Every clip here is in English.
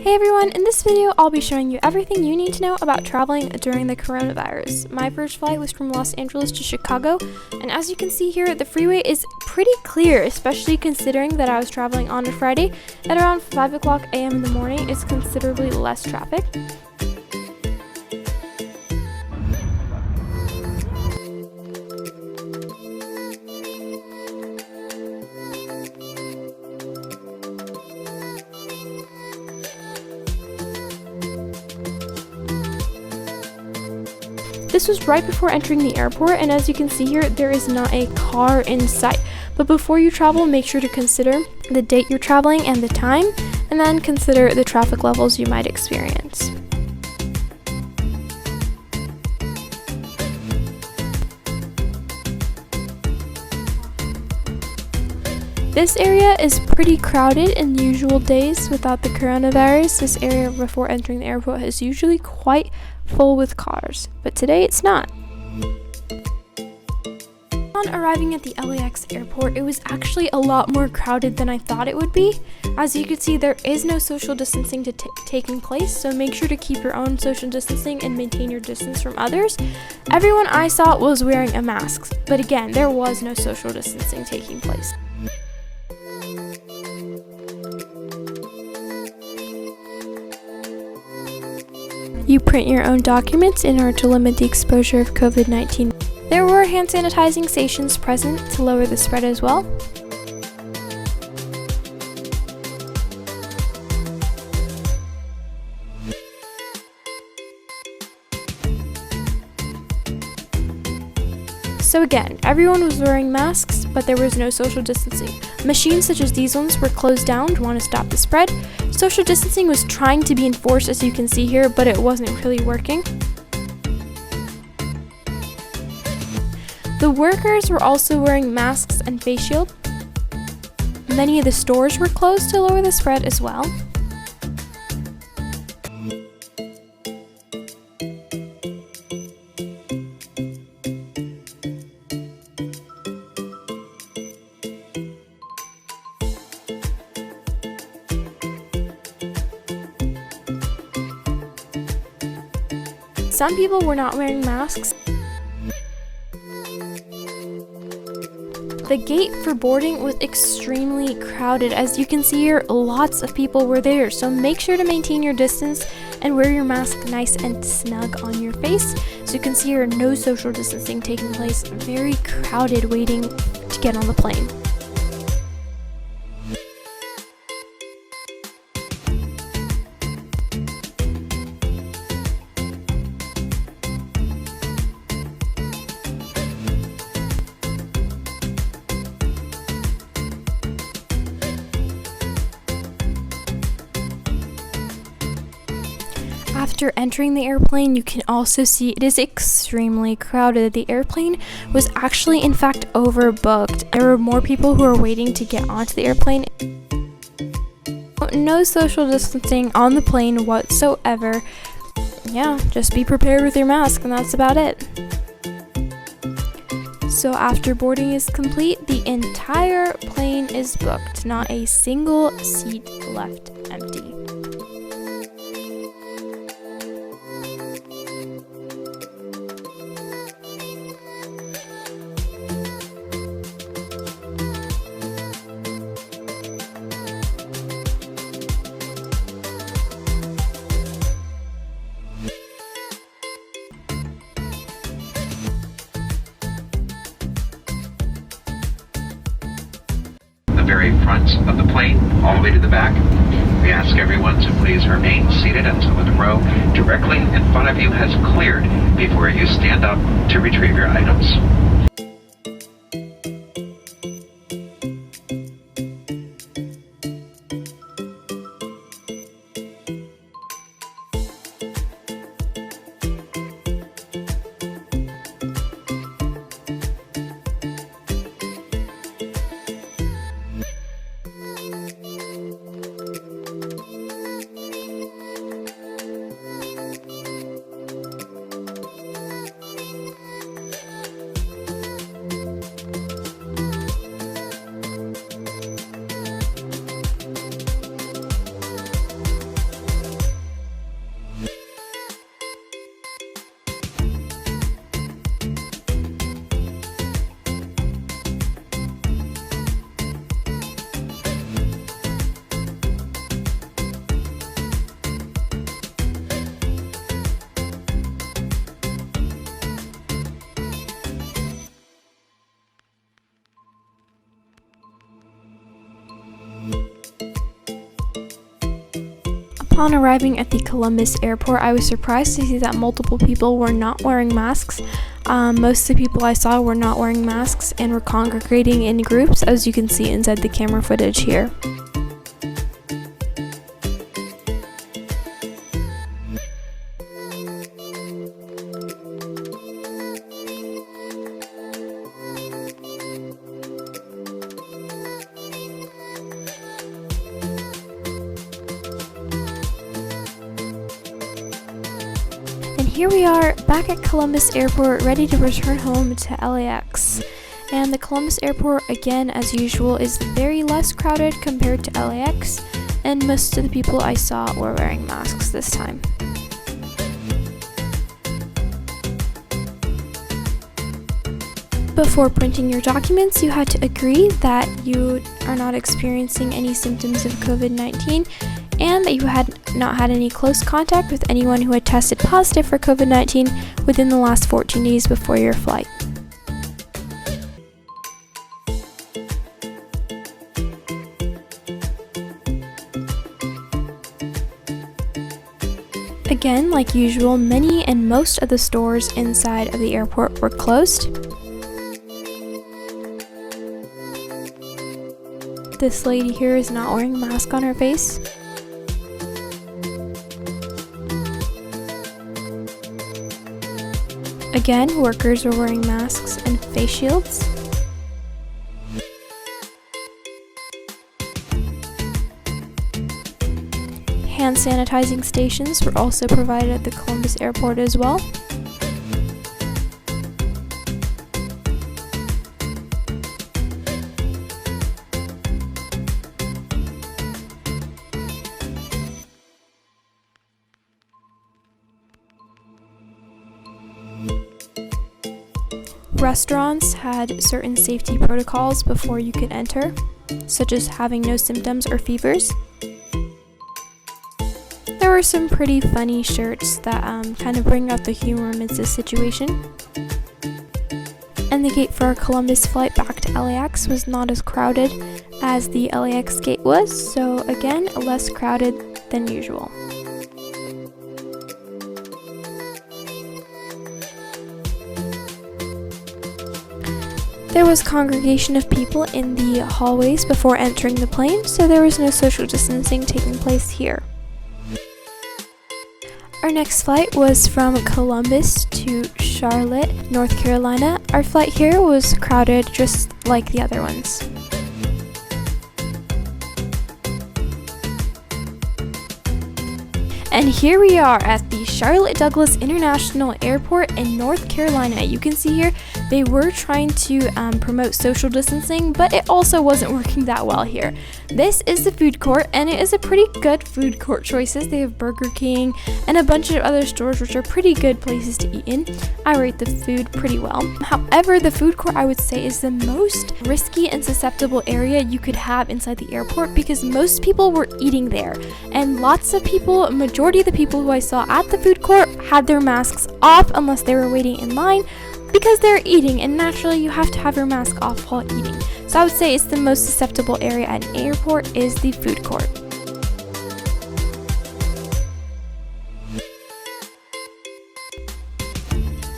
Hey everyone, in this video I'll be showing you everything you need to know about traveling during the coronavirus. My first flight was from Los Angeles to Chicago, and as you can see here, the freeway is pretty clear, especially considering that I was traveling on a Friday. At around 5 o'clock a.m. in the morning, it's considerably less traffic. This was right before entering the airport, and as you can see here, there is not a car in sight. But before you travel, make sure to consider the date you're traveling and the time, and then consider the traffic levels you might experience. This area is pretty crowded in usual days without the coronavirus. This area before entering the airport is usually quite full with cars, but today it's not. On arriving at the LAX airport, it was actually a lot more crowded than I thought it would be. As you can see, there is no social distancing taking place, so make sure to keep your own social distancing and maintain your distance from others. Everyone I saw was wearing a mask, but again, there was no social distancing taking place. You print your own documents in order to limit the exposure of COVID-19. There were hand sanitizing stations present to lower the spread as well. So again, everyone was wearing masks, but there was no social distancing. Machines such as these ones were closed down to want to stop the spread. Social distancing was trying to be enforced, as you can see here, but it wasn't really working. The workers were also wearing masks and face shields. Many of the stores were closed to lower the spread as well. Some people were not wearing masks. The gate for boarding was extremely crowded. As you can see here, lots of people were there, so make sure to maintain your distance and wear your mask nice and snug on your face. So you can see here, no social distancing taking place. Very crowded waiting to get on the plane. After entering the airplane, you can also see it is extremely crowded. The airplane was actually, in fact, overbooked. There were more people who were waiting to get onto the airplane. No social distancing on the plane whatsoever. Yeah, just be prepared with your mask, and that's about it. So after boarding is complete, the entire plane is booked. Not a single seat left empty. The very front of the plane, all the way to the back. We ask everyone to please remain seated until the row directly in front of you has cleared before you stand up to retrieve your items. Upon arriving at the Columbus airport, I was surprised to see that multiple people were not wearing masks. Most of the people I saw were not wearing masks and were congregating in groups, as you can see inside the camera footage here. Here we are back at Columbus Airport, ready to return home to LAX. And the Columbus Airport, again, as usual, is very less crowded compared to LAX, and most of the people I saw were wearing masks this time. Before printing your documents, you had to agree that you are not experiencing any symptoms of COVID-19 and that you had not had any close contact with anyone who had tested positive for COVID-19 within the last 14 days before your flight. Again, like usual, many and most of the stores inside of the airport were closed. This lady here is not wearing a mask on her face. Again, workers were wearing masks and face shields. Hand sanitizing stations were also provided at the Columbus Airport as well. Restaurants had certain safety protocols before you could enter, such as having no symptoms or fevers. There were some pretty funny shirts that kind of bring out the humor amidst this situation. And the gate for our Columbus flight back to LAX was not as crowded as the LAX gate was, so again, less crowded than usual. There was congregation of people in the hallways before entering the plane, so there was no social distancing taking place here. Our next flight was from Columbus to Charlotte, North Carolina. Our flight here was crowded just like the other ones. And here we are at the Charlotte Douglas International Airport in North Carolina. You can see here they were trying to promote social distancing, but it also wasn't working that well here. This is the food court, and it is a pretty good food court choices. They have Burger King and a bunch of other stores which are pretty good places to eat in. I rate the food pretty well. However, the food court I would say is the most risky and susceptible area you could have inside the airport because most people were eating there, and lots of people, majority of the people who I saw at the food court had their masks off unless they were waiting in line because they're eating, and naturally you have to have your mask off while eating. So I would say it's the most susceptible area at an airport is the food court.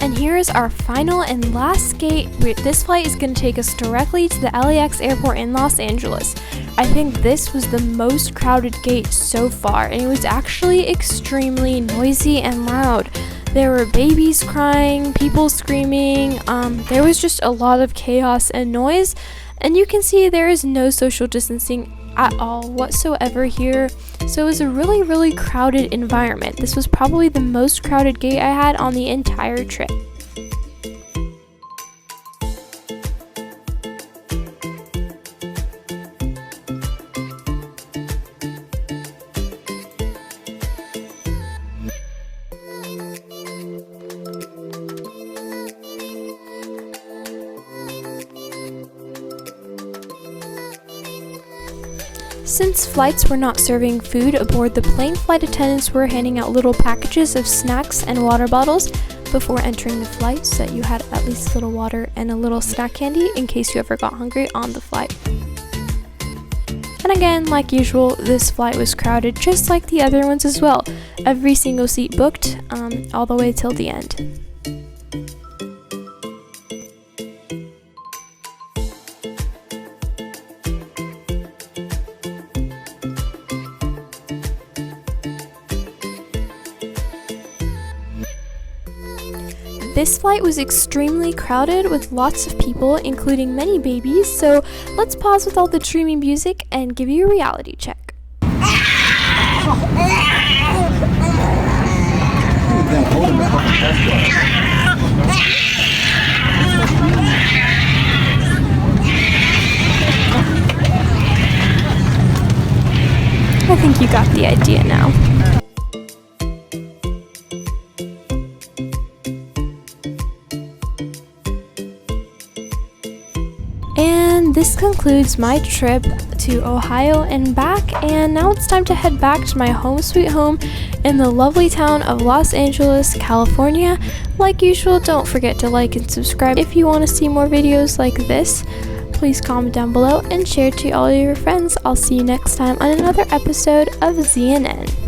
And here is our final and last gate. This flight is going to take us directly to the LAX airport in Los Angeles. I think this was the most crowded gate so far, and it was actually extremely noisy and loud. There were babies crying, people screaming, there was just a lot of chaos and noise, and you can see there is no social distancing at all whatsoever here, so it was a really crowded environment. This was probably the most crowded gate I had on the entire trip. Since flights were not serving food aboard the plane, flight attendants were handing out little packages of snacks and water bottles before entering the flight so that you had at least a little water and a little snack candy in case you ever got hungry on the flight. And again, like usual, this flight was crowded just like the other ones as well. Every single seat booked, all the way till the end. This flight was extremely crowded with lots of people, including many babies, so let's pause with all the dreamy music and give you a reality check. I think you got the idea now. And this concludes my trip to Ohio and back, and now it's time to head back to my home sweet home in the lovely town of Los Angeles, California. Like usual, don't forget to like and subscribe if you want to see more videos like this. Please comment down below and share to all your friends. I'll see you next time on another episode of ZNN.